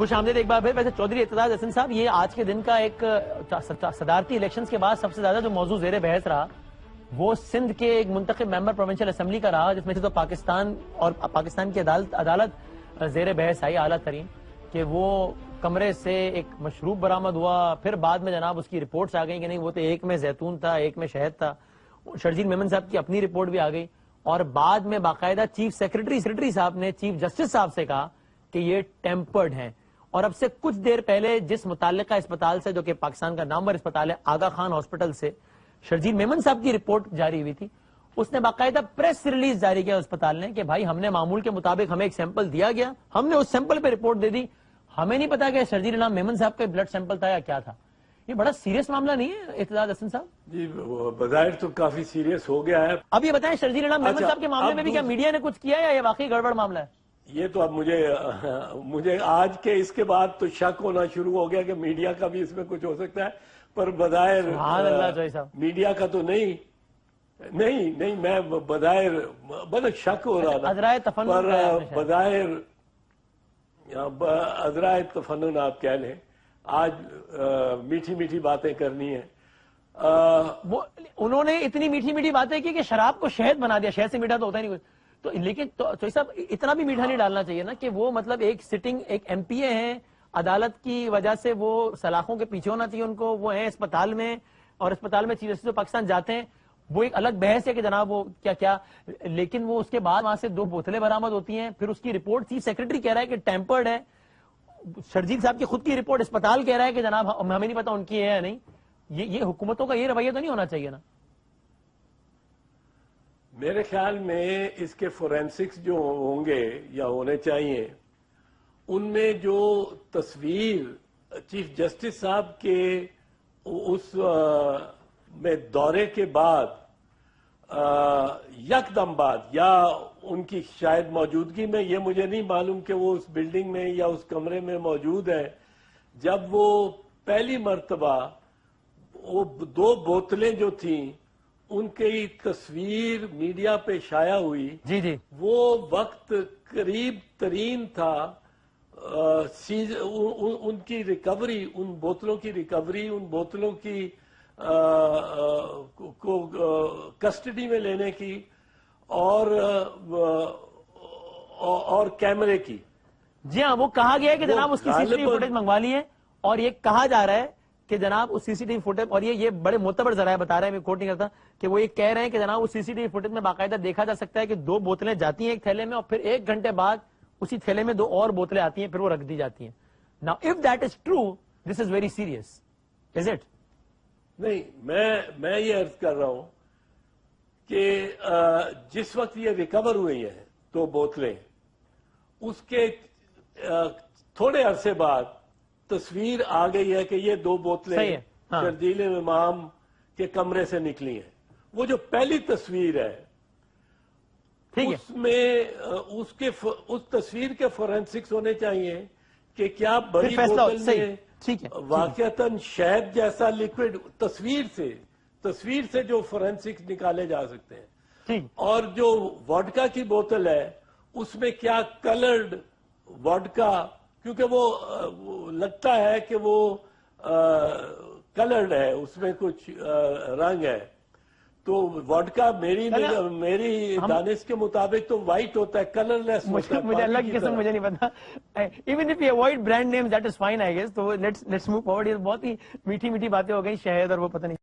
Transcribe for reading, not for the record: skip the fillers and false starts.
خوش آمدید ایک بار پھر. ویسے چودھری اعتزاز احسن صاحب, یہ آج کے دن کا ایک صدارتی الیکشنز کے بعد سب سے زیادہ جو موضوع زیر بحث رہا وہ سندھ کے ایک منتخب ممبر پروونشل اسمبلی کا رہا, جس میں سے تو پاکستان اور پاکستان کی عدالت زیر بحث آئی اعلیٰ ترین, کہ وہ کمرے سے ایک مشروب برآمد ہوا. پھر بعد میں جناب اس کی رپورٹس آ گئیں کہ نہیں وہ تو ایک میں زیتون تھا ایک میں شہد تھا. شرجیل میمن صاحب کی اپنی رپورٹ بھی آ گئی, اور بعد میں باقاعدہ چیف سیکرٹری صاحب نے چیف جسٹس صاحب سے کہا کہ یہ ٹیمپرڈ ہیں. اور اب سے کچھ دیر پہلے جس متعلقہ اسپتال سے, جو کہ پاکستان کا نامور اسپتال ہے, آغا خان ہاسپٹل سے شرجیل میمن صاحب کی رپورٹ جاری ہوئی تھی, اس نے باقاعدہ پریس ریلیز جاری کیا اسپتال نے کہ بھائی ہم نے معمول کے مطابق ہمیں ایک سیمپل دیا گیا, ہم نے اس سیمپل پہ رپورٹ دے دی, ہمیں نہیں پتا کہ شرجیل انعام میمن صاحب کا بلڈ سیمپل تھا یا کیا تھا. یہ بڑا سیریس معاملہ نہیں ہے اعتزاز احسن صاحب؟ جی بظاہر تو کافی سیریس ہو گیا ہے. اب یہ بتائیں شرجیل انعام میمن صاحب کے معاملے میں بھی کیا میڈیا نے کچھ کیا ہے یا یہ واقعی گڑبڑ معاملہ ہے؟ یہ تو اب مجھے آج کے اس کے بعد تو شک ہونا شروع ہو گیا کہ میڈیا کا بھی اس میں کچھ ہو سکتا ہے, پر بظاہر میڈیا کا تو نہیں, میں بظاہر بڑا شک ہو رہا تھا, پر بظاہر عذرائے تفنن آپ کہہ لیں. آج میٹھی میٹھی باتیں کرنی ہیں. انہوں نے اتنی میٹھی میٹھی باتیں کی کہ شراب کو شہد بنا دیا, شہد سے میٹھا تو ہوتا ہی نہیں کچھ. تو لیکن چوہدری صاحب اتنا بھی میٹھا نہیں ڈالنا چاہیے نا کہ وہ مطلب ایک سٹنگ ایک ایم پی اے ہیں, عدالت کی وجہ سے وہ سلاخوں کے پیچھے ہونا چاہیے ان کو, وہ ہیں اسپتال میں, اور اسپتال میں چیف جسٹس پاکستان جاتے ہیں, وہ ایک الگ بحث ہے کہ جناب وہ کیا, لیکن وہ اس کے بعد وہاں سے 2 بوتلیں برآمد ہوتی ہیں, پھر اس کی رپورٹ چیف سیکرٹری کہہ رہا ہے کہ ٹیمپرڈ ہے, شرجیل صاحب کی خود کی رپورٹ اسپتال کہہ رہا ہے کہ جناب ہمیں نہیں پتا ان کی ہے یا نہیں. یہ حکومتوں کا یہ رویہ تو نہیں ہونا چاہیے نا؟ میرے خیال میں اس کے فورینسکس جو ہوں گے یا ہونے چاہیے, ان میں جو تصویر چیف جسٹس صاحب کے اس میں دورے کے بعد یکدم بعد, یا ان کی شاید موجودگی میں, یہ مجھے نہیں معلوم کہ وہ اس بلڈنگ میں یا اس کمرے میں موجود ہے, جب وہ پہلی مرتبہ وہ 2 بوتلیں جو تھیں ان کی تصویر میڈیا پہ شائع ہوئی, جی وہ وقت قریب ترین تھا ان کی ریکوری, ان بوتلوں کی ریکوری, ان بوتلوں کی کو کسٹڈی میں لینے کی اور کیمرے کی. جی ہاں, وہ کہا گیا ہے کہ جناب اس کی سی سی ٹی وی فوٹیج منگوا لی ہے, اور یہ کہا جا رہا ہے کہ جناب اس سی سی ٹی وی فوٹیج, اور یہ بڑے معتبر ذرائع بتا رہے ہیں, میں کوٹ نہیں کرتا, کہ وہ یہ کہہ رہے ہیں کہ جناب اس سی سی ٹی وی فوٹیج میں باقاعدہ دیکھا جا سکتا ہے کہ 2 بوتلیں جاتی ہیں ایک تھیلے میں, اور پھر 1 گھنٹے بعد اسی تھیلے میں 2 اور بوتلیں آتی ہیں, پھر وہ رکھ دی جاتی ہیں. Now if that is true, this is very serious, is it? نہیں, میں یہ عرض کر رہا ہوں کہ جس وقت یہ ریکور ہوئی ہیں 2 بوتلیں, اس کے تھوڑے عرصے بعد تصویر آ گئی ہے کہ یہ 2 بوتلیں شرجیل امام کے کمرے سے نکلی ہیں. وہ جو پہلی تصویر ہے اس میں اس تصویر کے فورینسکس ہونے چاہیے کہ کیا بڑی بوتل میں واقعتاً شہد جیسا لیکوڈ, تصویر سے جو فورینسکس نکالے جا سکتے ہیں, اور جو وڈکا کی بوتل ہے اس میں کیا کلرڈ وڈکا, کیونکہ وہ لگتا ہے کہ وہ کلرڈ ہے, اس میں کچھ رنگ ہے, تو وڈکا میری دانش کے مطابق تو وائٹ ہوتا ہے, کلر لیس ہوتا ہے. مجھے اللہ کی قسم مجھے نہیں پتا. Even if you avoid brand names that is fine I guess. تو لیٹس موو فارورڈ. یہ بہت ہی میٹھی میٹھی باتیں ہو گئی, شہد اور وہ پتہ نہیں.